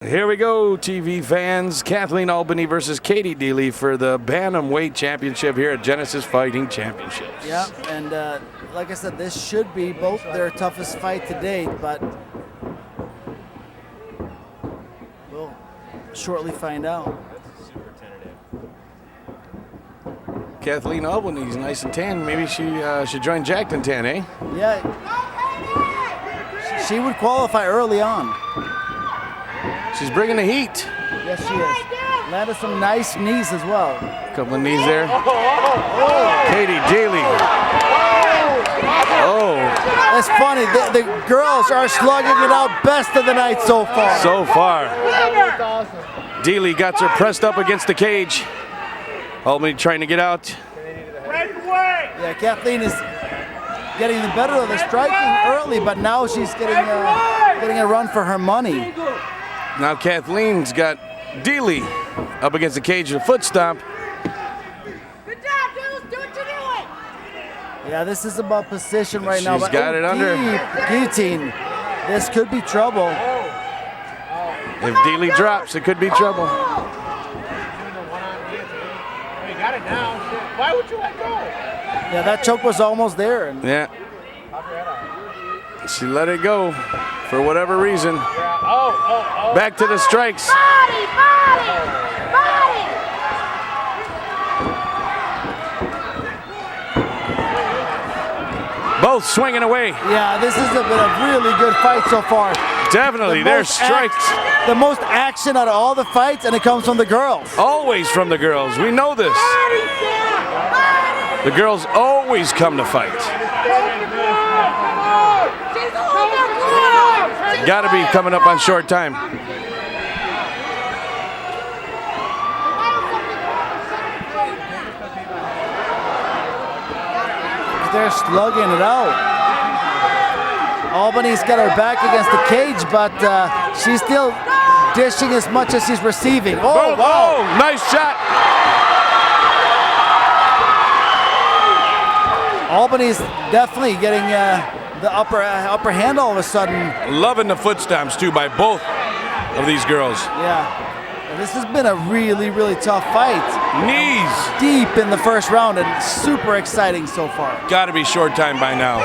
Here we go, TV fans. Kathleen Albany versus Katie Dihle for the Bantamweight Championship here at Genesis Fighting Championships. Yeah, and like I said, this should be both their toughest fight to date, but we'll shortly find out. Kathleen Albany's nice and tan. Maybe she should join Jacked and Tan, eh? Yeah, she would qualify early on. She's bringing the heat. Yes, she is. Landed some nice knees as well. Couple of knees there. Katie Dihle. Oh. That's funny. The girls are slugging it out best of the night so far. So far. Dihle got her pressed up against the cage. Albany trying to get out. Yeah, Kathleen is getting the better of the striking early, but now she's getting a run for her money. Now Kathleen's got Dihle up against the cage with a foot stomp. Good job, Jules. Do what you're doing. Yeah, this is about position right now. She's got it under. Guillotine. This could be trouble. If Dihle drops, it could be trouble. You got it now. Why would you let go? Yeah, that choke was almost there. Yeah. She let it go for whatever reason. Back to the strikes. Body, body, body. Both swinging away. Yeah, this has been a really good fight so far. Definitely, there's strikes. The most action out of all the fights, and it comes from the girls. Always from the girls. We know this. The girls always come to fight. Got to be coming up on short time. They're slugging it out. Albany's got her back against the cage, but she's still dishing as much as she's receiving. Oh, wow. Oh, nice shot. Albany's definitely getting the upper hand all of a sudden. Loving the foot stomps, too, by both of these girls. Yeah. This has been a really, really tough fight. Knees. Deep in the first round and super exciting so far. Got to be short time by now.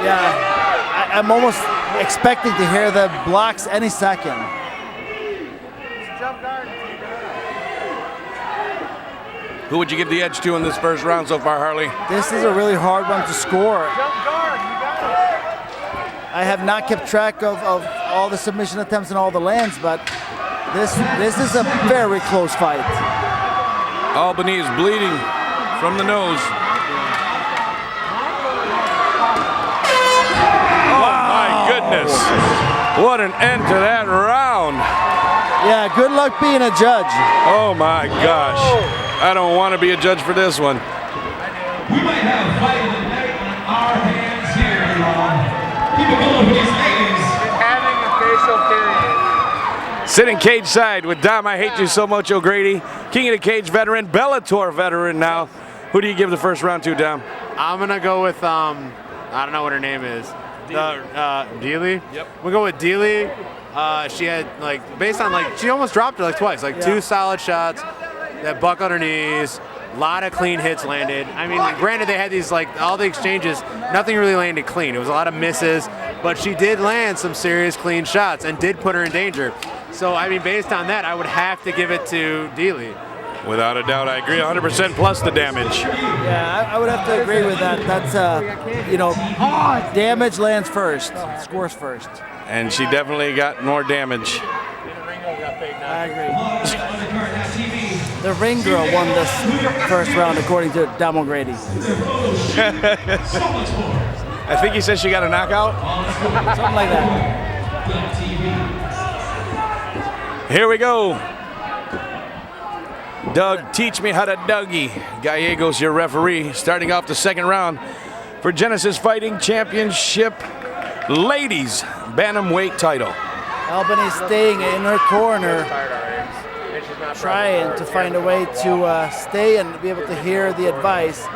Yeah, I'm almost expecting to hear the blocks any second. Who would you give the edge to in this first round so far, Harley? This is a really hard one to score. I have not kept track of all the submission attempts and all the lands, but this is a very close fight. Albany is bleeding from the nose. Oh my goodness. What an end to that round. Yeah, good luck being a judge. Oh my gosh. I don't want to be a judge for this one. We might have a fight of the night on our hands here, y'all. Keep it going for these ladies. Having a facial period. Sitting cage side with Dom, I hate you so much, O'Grady. King of the Cage veteran, Bellator veteran now. Who do you give the first round to, Dom? I'm gonna go with I don't know what her name is. Dihle. Yep. We'll go with Dihle. She had based on she almost dropped her twice, two solid shots that buckled her knees. A lot of clean hits landed. I mean, granted they had these all the exchanges, nothing really landed clean. It was a lot of misses, but she did land some serious clean shots and did put her in danger. So I mean, based on that, I would have to give it to Dihle. Without a doubt, I agree. 100% plus the damage. Yeah, I would have to agree with that. That's damage lands first, scores first. And she definitely got more damage. I agree. The ring girl won this first round, according to Dom O'Grady. I think he said she got a knockout. Something like that. Here we go. Doug, teach me how to Dougie. Gallegos, your referee, starting off the second round for Genesis Fighting Championship Ladies Bantamweight title. Albany staying in her corner, trying to find a way to stay and be able to hear the advice.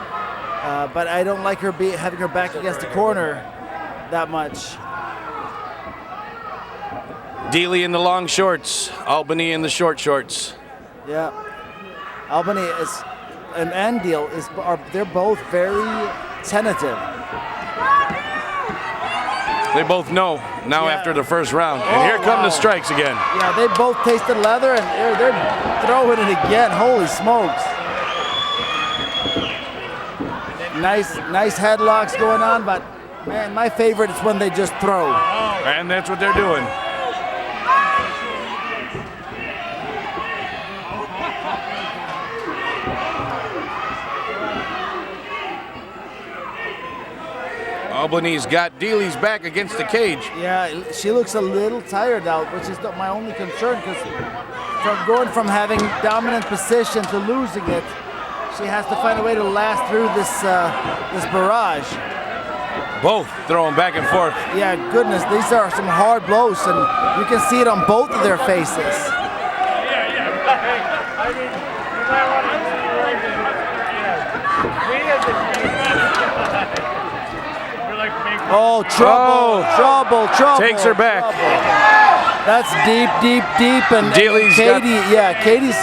But I don't like her having her back against the corner that much. Dihle in the long shorts, Albany in the short shorts. Yeah. Albany is and Dihle they're both very tentative. They both know now after the first round. And here come the strikes again. Yeah, they both tasted leather and they're throwing it again. Holy smokes. Nice headlocks going on, but man, my favorite is when they just throw. And that's what they're doing. Albany's got Dihle's back against the cage. Yeah, she looks a little tired out, which is my only concern, because from going from having dominant position to losing it, she has to find a way to last through this barrage. Both throwing back and forth. Yeah, goodness, these are some hard blows, and you can see it on both of their faces. Oh, trouble. Takes her back. Trouble. That's deep, and Dihle's Katie's.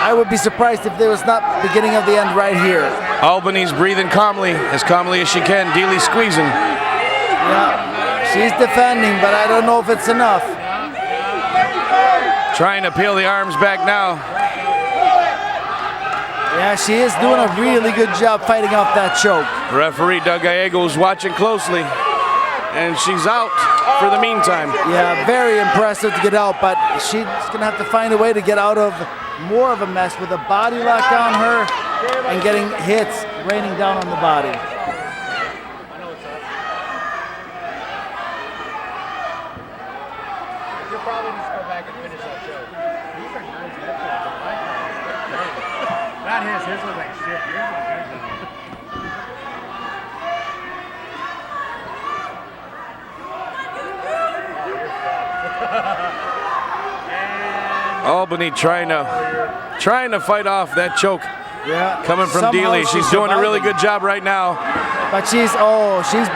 I would be surprised if there was not beginning of the end right here. Albany's breathing calmly as she can. Dihle squeezing. Yeah, she's defending, but I don't know if it's enough. Trying to peel the arms back now. Yeah, she is doing a really good job fighting off that choke. Referee Doug Gallegos watching closely, and she's out for the meantime. Yeah, very impressive to get out, but she's going to have to find a way to get out of more of a mess with a body lock on her and getting hits raining down on the body. You'll probably just go back and finish that show. These are nice headphones. Not his was like shit. Yours was good. Albany trying to fight off that choke. Yeah, coming from Dihle. She's doing a really good job right now. But she's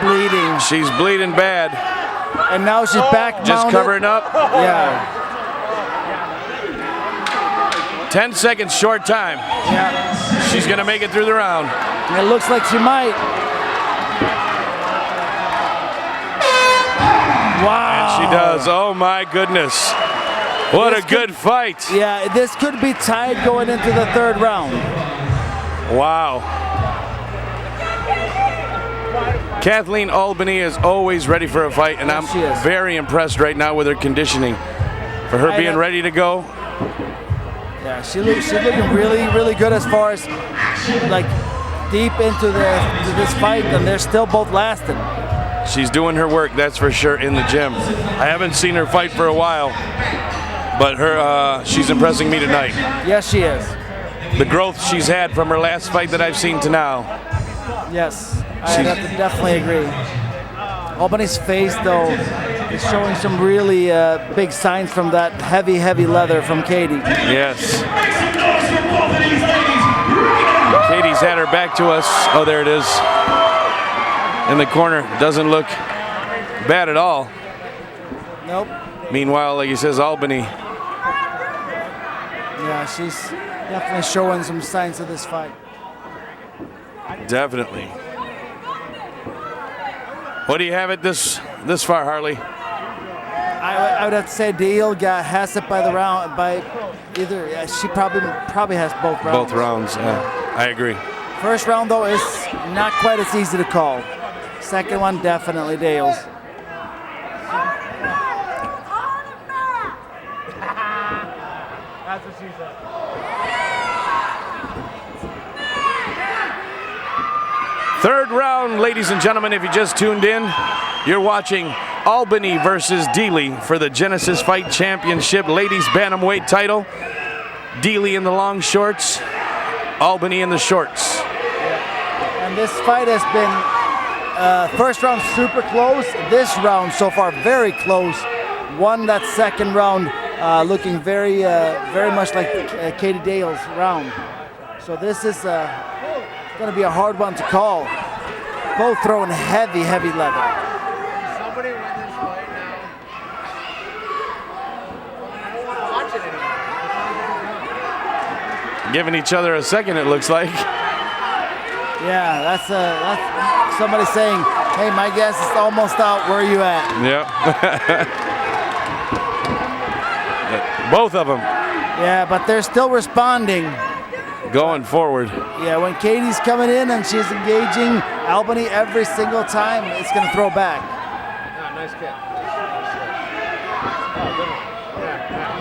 bleeding. She's bleeding bad. And now she's back mounted. Just covering up. Yeah. 10 seconds short time. Yeah. She's gonna make it through the round. It looks like she might. Wow. And she does. Oh my goodness. What a good fight. Yeah, this could be tied going into the third round. Wow. Kathleen Albany is always ready for a fight, and I'm very impressed right now with her conditioning. For her being ready to go. Yeah, she's looking really good as far as like deep into this fight, and they're still both lasting. She's doing her work, that's for sure, in the gym. I haven't seen her fight for a while, but she's impressing me tonight. Yes, she is. The growth she's had from her last fight that I've seen to now. Yes, I definitely agree. Albany's face, though, is showing some really big signs from that heavy leather from Katie. Yes. Katie's had her back to us. Oh, there it is. In the corner. Doesn't look bad at all. Nope. Meanwhile, like he says, Albany. Yeah, she's definitely showing some signs of this fight. Definitely. What do you have it this far, Harley? I would have to say Dihle has it by the round, by either. Yeah, she probably has both rounds. Both rounds, yeah. I agree. First round, though, is not quite as easy to call. Second one, definitely Dihle's. That's what she said. Third round, ladies and gentlemen, if you just tuned in, you're watching Albany versus Dihle for the Genesis Fight Championship Ladies Bantamweight title. Dihle in the long shorts, Albany in the shorts. And this fight has been, first round super close. This round so far very close. Won that second round looking very much like Katie Dihle's round. So this is going to be a hard one to call. Both throwing heavy leather. Somebody win this fight now. Giving each other a second, it looks like. Yeah, that's somebody saying, hey, my guess is almost out. Where are you at? Yep. Both of them. Yeah, but they're still responding. Going forward. Yeah, when Katie's coming in and she's engaging Albany every single time, it's going to throw back. Nice kick.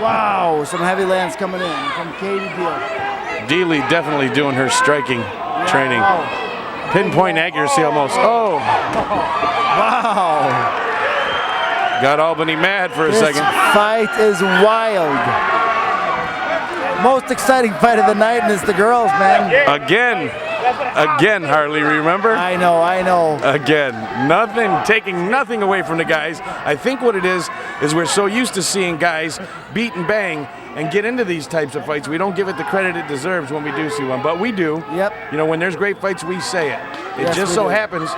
Wow, some heavy lands coming in from Katie Dihle. Dihle definitely doing her striking training. Wow. Pinpoint accuracy almost. Oh. Wow. Got Albany mad for a This second. fight is wild. Most exciting fight of the night, and it's the girls, man. Again, Harley, remember? I know. Again, taking nothing away from the guys. I think what it is we're so used to seeing guys beat and bang and get into these types of fights. We don't give it the credit it deserves when we do see one, but we do. Yep. You know, when there's great fights, we say it. It Yes, just we so do. happens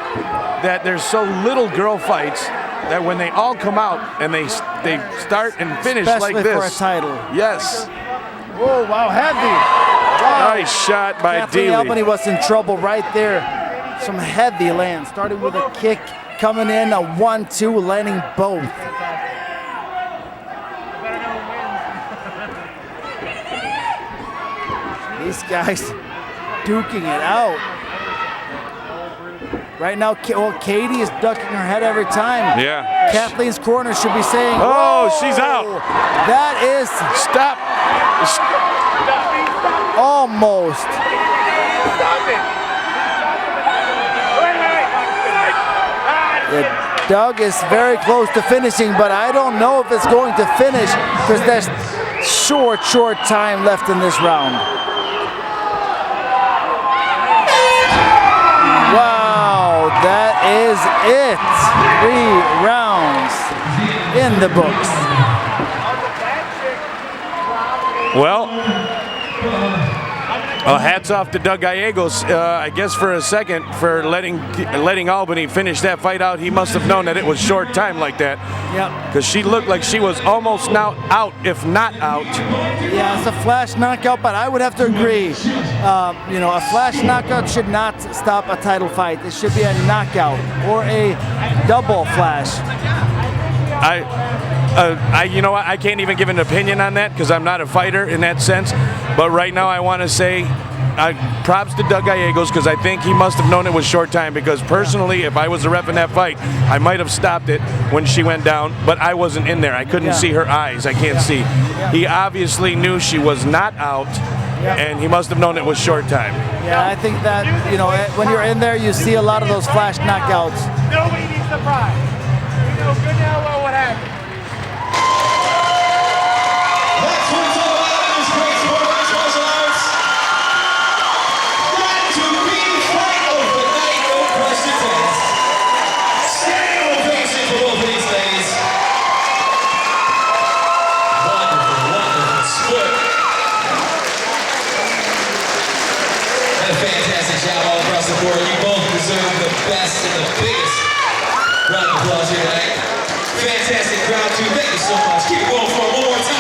that there's so little girl fights that when they all come out and they start and finish Especially like this. for a title. Yes. Whoa, wow, heavy. Wow. Nice shot by Kathleen Dihle. Albany was in trouble right there. Some heavy lands, starting with a kick, coming in, a 1-2, landing both. These guys duking it out. Right now, Katie is ducking her head every time. Yeah. Kathleen's corner should be saying, Oh, "Whoa, she's out." That is Stop. almost. Doug is very close to finishing, but I don't know if it's going to finish because there's short time left in this round. Wow, that is it. 3 rounds in the books. Well, hats off to Doug Gallegos, I guess for a second, for letting Albany finish that fight out. He must have known that it was short time like that. Yep. Because she looked like she was almost now out, if not out. Yeah, it's a flash knockout, but I would have to agree. A flash knockout should not stop a title fight. It should be a knockout or a double flash. You know what? I can't even give an opinion on that because I'm not a fighter in that sense. But right now, I want to say props to Doug Gallegos because I think he must have known it was short time. Because personally, if I was the ref in that fight, I might have stopped it when she went down. But I wasn't in there. I couldn't see her eyes. I can't see. He obviously knew she was not out, and he must have known it was short time. Yeah, I think that when you're in there, you see a lot of those flash knockouts. Nobody needs to cry. We know good now well what happened. That's what it's all about in this great sport of mixed martial arts. Got to be the fight of the night, no questions asked. Standing ovation for both of these ladies. Wonderful sport. And a fantastic job all across the board. You both deserve the best and the biggest round of applause here tonight. Fantastic crowd too. Thank you so much. Keep it going for one more time.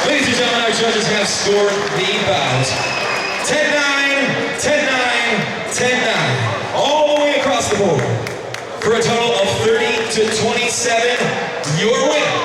Ladies and gentlemen, our judges have scored the bout. 10-9, 10-9, 10-9. All the way across the board. For a total of 30-27, your winner